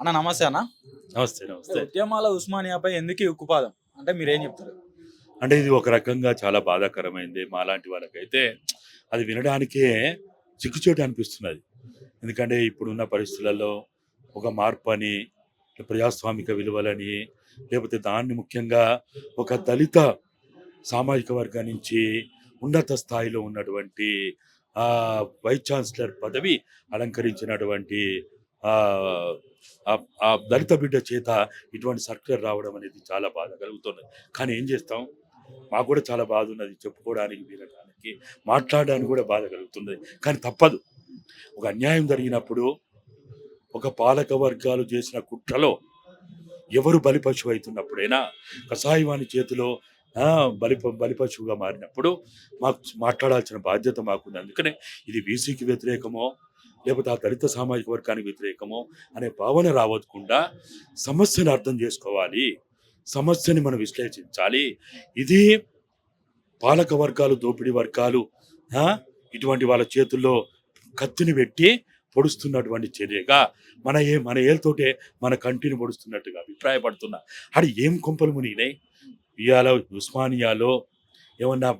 అన్న నమస్తే అన్న. నమస్తే. నమస్తే. ఉద్యమాల ఉస్మానియాపై ఎందుకు ఈ ఉక్కుపాదం? అంటే మీరేం చెప్తారు? అంటే ఇది ఒక రకంగా చాలా బాధాకరమైంది. మాలాంటి వాళ్ళకైతే అది వినడానికే సిగ్గుచేటు అనిపిస్తున్నది. ఎందుకంటే ఇప్పుడున్న పరిస్థితులలో ఒక మార్పని, ప్రజాస్వామిక విలువలని, లేకపోతే దాన్ని ముఖ్యంగా ఒక దళిత సామాజిక వర్గం నుంచి ఉన్నత స్థాయిలో ఉన్నటువంటి వైస్ ఛాన్సలర్ పదవి అలంకరించినటువంటి ఆ ఆ ఆ దళిత బిడ్డ చేత ఇటువంటి సర్క్యులర్ రావడం అనేది చాలా బాధ కలుగుతున్నది. కానీ ఏం చేస్తాం? మాకు కూడా చాలా బాధ ఉన్నది. చెప్పుకోవడానికి, వినడానికి, మాట్లాడడానికి కూడా బాధ కలుగుతున్నది. కానీ తప్పదు. ఒక అన్యాయం జరిగినప్పుడు ఒక పాలక వర్గాలు చేసిన కుట్రలో ఎవరు బలిపశువు అవుతున్నప్పుడైనా కసాయివాణి చేతిలో బలిపశువుగా మారినప్పుడు మాకు మాట్లాడాల్సిన బాధ్యత మాకుంది. అందుకనే ఇది బీసీకి వ్యతిరేకమో లేకపోతే ఆ దళిత సామాజిక వర్గానికి వ్యతిరేకమో అనే భావన రావద్కుండా సమస్యను అర్థం చేసుకోవాలి, సమస్యని మనం విశ్లేషించాలి. ఇది పాలక వర్గాలు, దోపిడీ వర్గాలు ఇటువంటి వాళ్ళ చేతుల్లో కత్తిని పెట్టి పొడుస్తున్నటువంటి చర్యగా మన ఏళ్ళతోటే మన కంటిని పొడుస్తున్నట్టుగా అభిప్రాయపడుతున్నా. అది ఏం కొంపలు మునిగినాయి? ఇవాళ ఉస్మానియాలో ఏమన్నా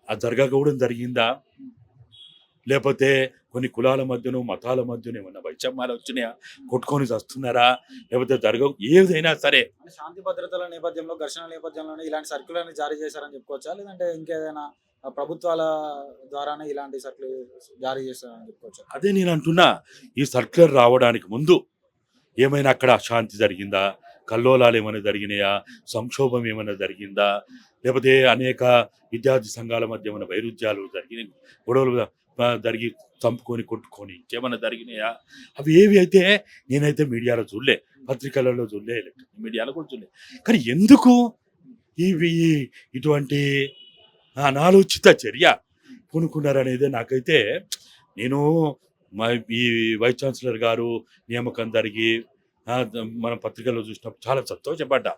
ఆ జరగకూడదు జరిగిందా? లేకపోతే కొన్ని కులాల మధ్యను, మతాల మధ్యన ఏమన్నా వైషమ్యాలు వచ్చినాయా? కొట్టుకొని వస్తున్నారా? లేకపోతే ఏదైనా సరే శాంతి భద్రతల నేపథ్యంలో, ఘర్షణ నేపథ్యంలోనే ఇలాంటి సర్క్యులర్ని జారీ చేశారని చెప్పుకోవచ్చా? లేదంటే ఇంకేదైనా ప్రభుత్వాల ద్వారానే ఇలాంటి సర్క్యులర్ జారీ చేశారని చెప్పుకోవచ్చా? అదే నేను అంటున్నా. ఈ సర్క్యులర్ రావడానికి ముందు ఏమైనా అక్కడ అశాంతి జరిగిందా? కల్లోలాలు ఏమైనా జరిగినాయా? సంక్షోభం ఏమైనా జరిగిందా? లేకపోతే అనేక విద్యార్థి సంఘాల మధ్య ఏమైనా వైరుధ్యాలు జరిగినాయి, గొడవలు జరిగి చంపుకొని కొట్టుకొని ఇంకేమైనా జరిగినాయా? అవి ఏవి అయితే నేనైతే మీడియాలో చూడలే, పత్రికలలో చూడలే, ఎలక్ట్రానిక్ మీడియాలో కూడా చూడలే. కానీ ఎందుకు ఇవి ఇటువంటి అనాలోచిత చర్య పూనుకున్నారనేది నాకైతే, నేను ఈ వైస్ ఛాన్సలర్ గారు నియామకం జరిగి మనం పత్రికల్లో చూసినప్పుడు చాలా సంతోషపడ్డా.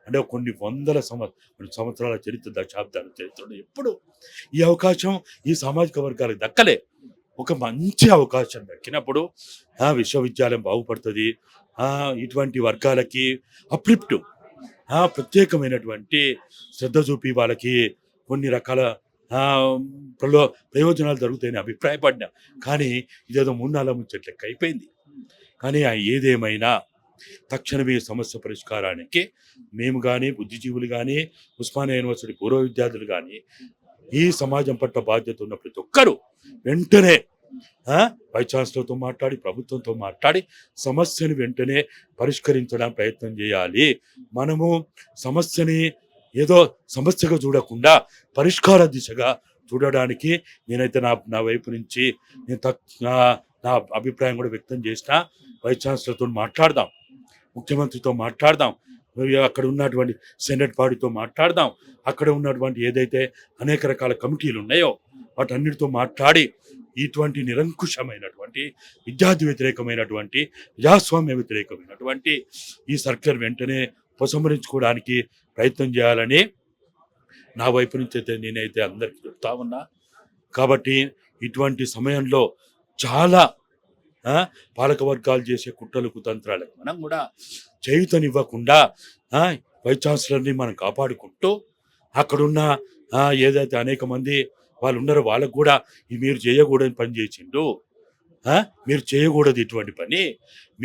అంటే కొన్ని వందల సంవత్సరాల చరిత్ర, దశాబ్దాల చరిత్రలో ఎప్పుడు ఈ అవకాశం ఈ సామాజిక వర్గాలకు దక్కలే. ఒక మంచి అవకాశం దక్కినప్పుడు విశ్వవిద్యాలయం బాగుపడుతుంది. ఇటువంటి వర్గాలకి అప్లిఫ్ట్, ప్రత్యేకమైనటువంటి శ్రద్ధ చూపి వాళ్ళకి కొన్ని రకాల ప్రయోజనాలు జరుగుతాయని అభిప్రాయపడినా. కానీ ఇదేదో 3-4 ముచ్చట్ల లెక్క అయిపోయింది. కానీ ఏదేమైనా తక్షణమే సమస్య పరిష్కారానికి మేము కానీ, బుద్ధిజీవులు కానీ, ఉస్మానియా యూనివర్సిటీ పూర్వ విద్యార్థులు కానీ, ఈ సమాజం పట్ల బాధ్యత ఉన్న ప్రతి ఒక్కరూ వెంటనే వైస్ ఛాన్సలర్తో మాట్లాడి, ప్రభుత్వంతో మాట్లాడి సమస్యను వెంటనే పరిష్కరించడానికి ప్రయత్నం చేయాలి. మనము సమస్యని ఏదో సమస్యగా చూడకుండా పరిష్కార దిశగా చూడడానికి నేనైతే నా వైపు నుంచి నా అభిప్రాయం కూడా వ్యక్తం చేసిన. వైస్ ఛాన్సలర్తో మాట్లాడదాం, ముఖ్యమంత్రితో మాట్లాడదాం, అక్కడ ఉన్నటువంటి సెనెట్ బాడీతో మాట్లాడదాం, అక్కడ ఉన్నటువంటి ఏదైతే అనేక రకాల కమిటీలు ఉన్నాయో వాటన్నిటితో మాట్లాడి ఇటువంటి నిరంకుశమైనటువంటి, విద్యార్థి వ్యతిరేకమైనటువంటి, ప్రజాస్వామ్య వ్యతిరేకమైనటువంటి ఈ సర్క్యులర్ వెంటనే ఉపసంహరించుకోవడానికి ప్రయత్నం చేయాలని నా వైపు నుంచి అయితే నేనైతే అందరికీ చెప్తా ఉన్నా. కాబట్టి ఇటువంటి సమయంలో చాలా పాలక వర్గాలు చేసే కుట్రలు, కుతంత్రాలకు మనం కూడా చేయుతనివ్వకుండా వైస్ ఛాన్సలర్ని మనం కాపాడుకుంటూ, అక్కడున్న ఏదైతే అనేక మంది వాళ్ళు ఉన్నారో వాళ్ళకు కూడా మీరు చేయకూడని పని చేసిండు, మీరు చేయకూడదు ఇటువంటి పని,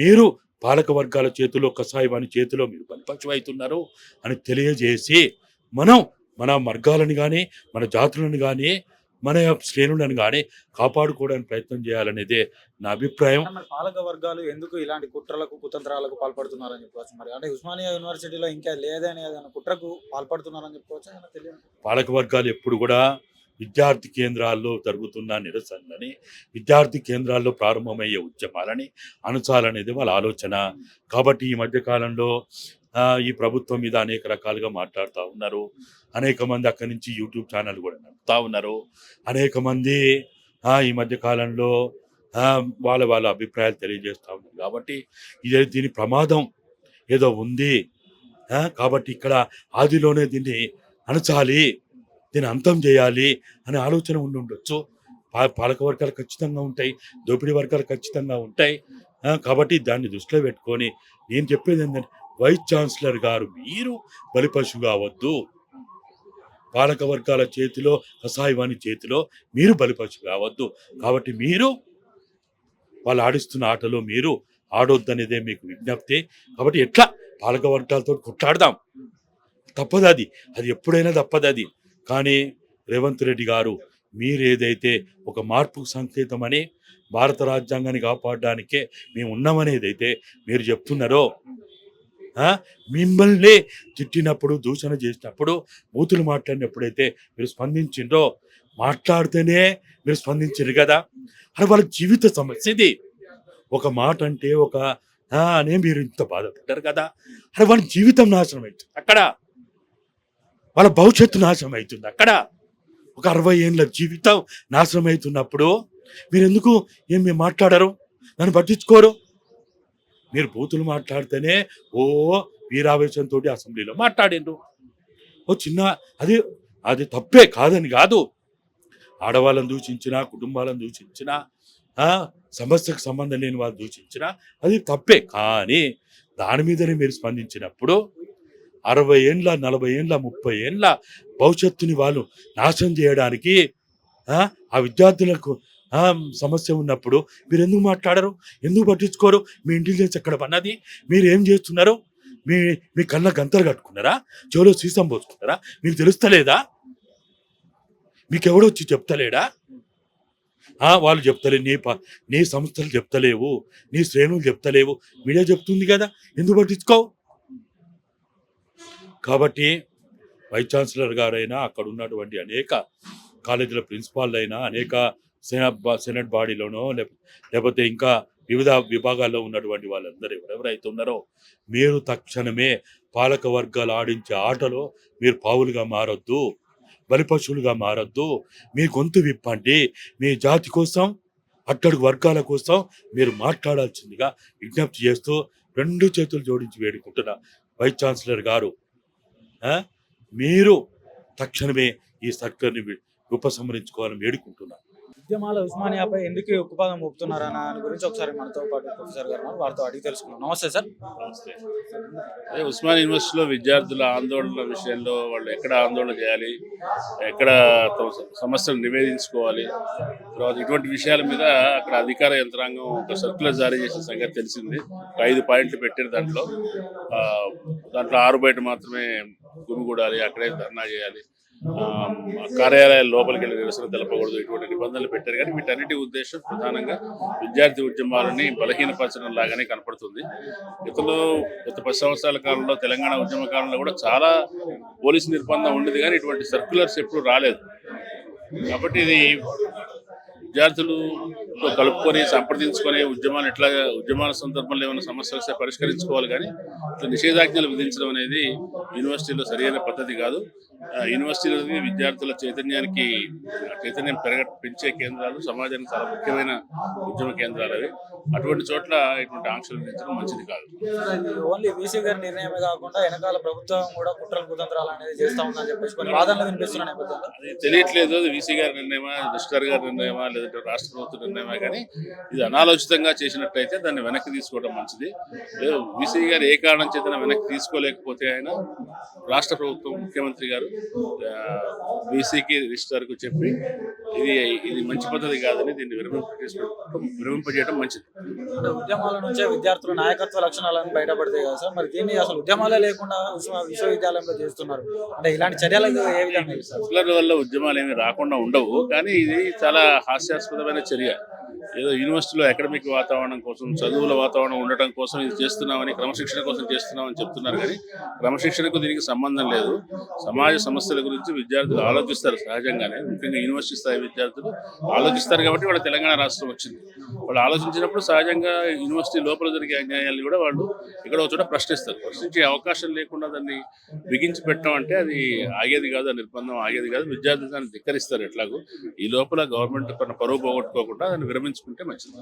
మీరు పాలక వర్గాల చేతిలో, కసాయివాణి చేతిలో మీరు బలిపశువు అవుతున్నారు అని తెలియజేసి మన వర్గాలను కానీ, మన జాతులను కానీ, మన శ్రేణులను కానీ కాపాడుకోవడానికి ప్రయత్నం చేయాలనేదే నా అభిప్రాయం. పాలక వర్గాలు ఎందుకు ఇలాంటి కుట్రలకు, కుతంత్రాలకు పాల్పడుతున్నారని చెప్పవచ్చు? మరి అంటే ఉస్మానియా యూనివర్సిటీలో ఇంకా లేదని ఏదైనా కుట్రకు పాల్పడుతున్నారని చెప్పుకోవచ్చు? పాలక వర్గాలు ఎప్పుడు కూడా విద్యార్థి కేంద్రాల్లో జరుగుతున్న నిరసనలని, విద్యార్థి కేంద్రాల్లో ప్రారంభమయ్యే ఉద్యమాలని అణచాలనేది వాళ్ళ ఆలోచన. కాబట్టి ఈ మధ్యకాలంలో ఈ ప్రభుత్వం మీద అనేక రకాలుగా మాట్లాడుతూ ఉన్నారు. అనేక మంది అక్కడి నుంచి యూట్యూబ్ ఛానల్ కూడా నడుపుతూ ఉన్నారు. అనేక మంది ఈ మధ్యకాలంలో వాళ్ళ అభిప్రాయాలు తెలియజేస్తూ ఉన్నారు. కాబట్టి దీని ప్రమాదం ఏదో ఉంది. కాబట్టి ఇక్కడ ఆదిలోనే దీన్ని అణచాలి, దీన్ని అంతం చేయాలి అనే ఆలోచన ఉండొచ్చు. పాలక వర్గాలు ఖచ్చితంగా ఉంటాయి, దోపిడీ వర్గాలు ఖచ్చితంగా ఉంటాయి. కాబట్టి దాన్ని దృష్టిలో పెట్టుకొని నేను చెప్పేది ఏంటంటే వైస్ ఛాన్సలర్ గారు మీరు బలిపశు కావద్దు. పాలక వర్గాల చేతిలో కసాయివాణి చేతిలో మీరు బలిపశు కావద్దు. కాబట్టి మీరు వాళ్ళు ఆడిస్తున్న ఆటలో మీరు ఆడొద్దనేదే మీకు విజ్ఞప్తి. కాబట్టి ఎట్లా పాలక వర్గాలతో కొట్లాడదాం, తప్పదు అది ఎప్పుడైనా తప్పదు అది. కానీ రేవంత్ రెడ్డి గారు మీరు ఏదైతే ఒక మార్పుకు సంకేతమని భారత రాజ్యాంగాన్ని కాపాడడానికే మేము ఉన్నామనేదైతే మీరు చెప్తున్నారో, మిమ్మల్ని తిట్టినప్పుడు దూషణ చేసినప్పుడు బూతులు మాట్లాడినప్పుడైతే మీరు స్పందించిండ్రో, మాట్లాడితేనే మీరు స్పందించారు కదా. అది వాళ్ళ జీవిత సమస్య ఇది. ఒక మాట అంటే అనే మీరు ఇంత బాధపడ్డారు కదా. అది వాళ్ళ జీవితం నాశనం అవుతుంది అక్కడ, వాళ్ళ భవిష్యత్తు నాశనం అవుతుంది అక్కడ. ఒక 60 ఏళ్ళ జీవితం నాశనం అవుతున్నప్పుడు మీరు ఎందుకు ఏమి మాట్లాడరు, నన్ను పట్టించుకోరు. మీరు బూతులు మాట్లాడితేనే వీరావేశంతో అసెంబ్లీలో మాట్లాడిండ్రు. చిన్న అది తప్పే కాదని కాదు. ఆడవాళ్ళని దూషించినా, కుటుంబాలను దూషించినా, సమస్యకు సంబంధం లేని వాళ్ళు దూషించినా అది తప్పే. కానీ దాని మీదనే మీరు స్పందించినప్పుడు 60 ఏండ్ల 40 ఏండ్ల 30 ఏండ్ల భవిష్యత్తుని వాళ్ళు నాశనం చేయడానికి ఆ విద్యార్థులకు సమస్య ఉన్నప్పుడు మీరు ఎందుకు మాట్లాడరు, ఎందుకు పట్టించుకోరు? మీ ఇంటెలిజెన్స్ ఎక్కడ పన్నది? మీరు ఏం చేస్తున్నారు? మీ కళ్ళ గంతలు కట్టుకున్నారా, చెవులో సీసం పోసుకున్నారా? మీకు తెలుస్తలేదా? మీకెవడొచ్చి చెప్తలేడా? వాళ్ళు చెప్తలే, నీ సంస్థలు చెప్తలేవు, నీ శ్రేణులు చెప్తలేవు, మీడియా చెప్తుంది కదా, ఎందుకు పట్టించుకోవు? కాబట్టి వైస్ ఛాన్సలర్ గారైనా, అక్కడ ఉన్నటువంటి అనేక కాలేజీల ప్రిన్సిపాల్ అయినా, అనేక సెనెట్ బాడీలోనో లేకపోతే ఇంకా వివిధ విభాగాల్లో ఉన్నటువంటి వాళ్ళందరూ ఎవరెవరైతే ఉన్నారో మీరు తక్షణమే పాలక వర్గాలు ఆడించే ఆటలో మీరు పావులుగా మారొద్దు, బలిపశువులుగా మారొద్దు. మీ గొంతు విప్పండి. మీ జాతి కోసం, అట్టడుగు వర్గాల కోసం మీరు మాట్లాడాల్సిందిగా విజ్ఞప్తి చేస్తూ 2 చేతులు జోడించి వేడుకుంటున్నా. వైస్ ఛాన్సలర్ గారు, మీరు తక్షణమే ఈ సర్కార్ని ఉపసంహరించుకోవాలని వేడుకుంటున్నా. ఉద్యమాల ఉస్మానియాపై ఎందుకు ఉక్కుపాదం మోపుతున్నారన్న దాని గురించి ఒకసారి మనతో పాటు ప్రొఫెసర్ గారు వారితో అడిగి తెలుసుకున్నాం. నమస్తే సార్. నమస్తే. అదే ఉస్మానియా యూనివర్సిటీలో విద్యార్థుల ఆందోళన విషయంలో వాళ్ళు ఎక్కడ ఆందోళన చేయాలి, ఎక్కడ తమ సమస్యలు నివేదించుకోవాలి, తర్వాత ఇటువంటి విషయాల మీద అక్కడ అధికార యంత్రాంగం ఒక సర్క్యులర్ జారీ చేసిన సంగతి తెలిసింది. 5 పాయింట్లు పెట్టారు. దాంట్లో 6 బయట మాత్రమే గుమిగూడాలి, అక్కడే ధర్నా చేయాలి, కార్యాలయాల లోపలికి వెళ్ళి నిరసన తెలపకూడదు, ఇటువంటి నిబంధనలు పెట్టారు. కానీ వీటన్నిటి ఉద్దేశం ప్రధానంగా విద్యార్థి ఉద్యమాలని బలహీనపరచడం లాగానే కనపడుతుంది. గత 10 సంవత్సరాల కాలంలో తెలంగాణ ఉద్యమ కాలంలో కూడా చాలా పోలీసు నిర్బంధం ఉండేది, కానీ ఇటువంటి సర్క్యులర్స్ ఎప్పుడు రాలేదు. కాబట్టి ఇది విద్యార్థులతో కలుపుకొని సంప్రదించుకొని ఉద్యమాల సందర్భంలో ఏమైనా సమస్యలు వస్తే పరిష్కరించుకోవాలి. కానీ ఇట్లా నిషేధాజ్ఞలు విధించడం అనేది యూనివర్సిటీలో సరైన పద్ధతి కాదు. యూనివర్సిటీలో విద్యార్థుల చైతన్యం పెంచే కేంద్రాలు, సమాజానికి చాలా ముఖ్యమైన ఉద్యమ కేంద్రాలు అవి. అటువంటి చోట్ల ఇటువంటి ఆంక్షలు విధించడం మంచిది కాదు. ఓన్లీ వీసీ గారి నిర్ణయమే కాకుండా వెనకాల ప్రభుత్వం కూడా కుట్రలు కుతంత్రాలు అనేది చేస్తా ఉందని చెప్పేసి కొన్ని వాదనలు వినిపిస్తున్న నేపథ్యంలో తెలియట్లేదు వీసీ గారి నిర్ణయమా, దుష్కర్ గారి నిర్ణయమా, లేదంటే రాష్ట్ర ప్రభుత్వ నిర్ణయమా, కానీ ఇది అనాలోచితంగా చేసినట్టయితే దాన్ని వెనక్కి తీసుకోవడం మంచిది. వీసీ గారు ఏ కారణం చేత వెనక్కి తీసుకోలేకపోతే ఆయన రాష్ట్ర ప్రభుత్వం ముఖ్యమంత్రి గారు వీసీకి రిజిస్ట్రార్కు చెప్పి ఇది మంచి పద్ధతి కాదని దీన్ని విరమింపజేయడం మంచిది. ఉద్యమాల నుంచే విద్యార్థుల నాయకత్వ లక్షణాలను బయటపడతాయి కదా సార్, మరి దీన్ని అసలు ఉద్యమాలే లేకుండా విశ్వవిద్యాలయంలో చేస్తున్నారు అంటే ఇలాంటి చర్యలు ఏ విధంగా సర్కులర్ వల్ల ఉద్యమాలు ఏమి రాకుండా ఉండవు, కానీ ఇది చాలా హాస్యాస్పదమైన చర్య. ఏదో యూనివర్సిటీలో అకాడమిక్ వాతావరణం కోసం, చదువుల వాతావరణం ఉండటం కోసం ఇది చేస్తున్నామని, క్రమశిక్షణ కోసం చేస్తున్నామని చెప్తున్నారు. కానీ క్రమశిక్షణకు దీనికి సంబంధం లేదు. సమాజ సమస్యల గురించి విద్యార్థులు ఆలోచిస్తారు సహజంగానే, ముఖ్యంగా యూనివర్సిటీ స్థాయి విద్యార్థులు ఆలోచిస్తారు. కాబట్టి వాళ్ళ తెలంగాణ రాష్ట్రం వచ్చింది. వాళ్ళు ఆలోచించినప్పుడు సహజంగా యూనివర్సిటీ లోపల జరిగే అన్యాయాన్ని కూడా వాళ్ళు ఎక్కడో చోట ప్రశ్నిస్తారు. ప్రశ్నించే అవకాశం లేకుండా దాన్ని బిగించి పెట్టడం అంటే అది ఆగేది కాదు, ఆ నిర్బంధం ఆగేది కాదు. విద్యార్థులు దాన్ని ధిక్కరిస్తారు ఎట్లాగో. ఈ లోపల గవర్నమెంట్ పరువు పోగొట్టుకోకుండా దాన్ని విరమించుకుంటే మంచిది.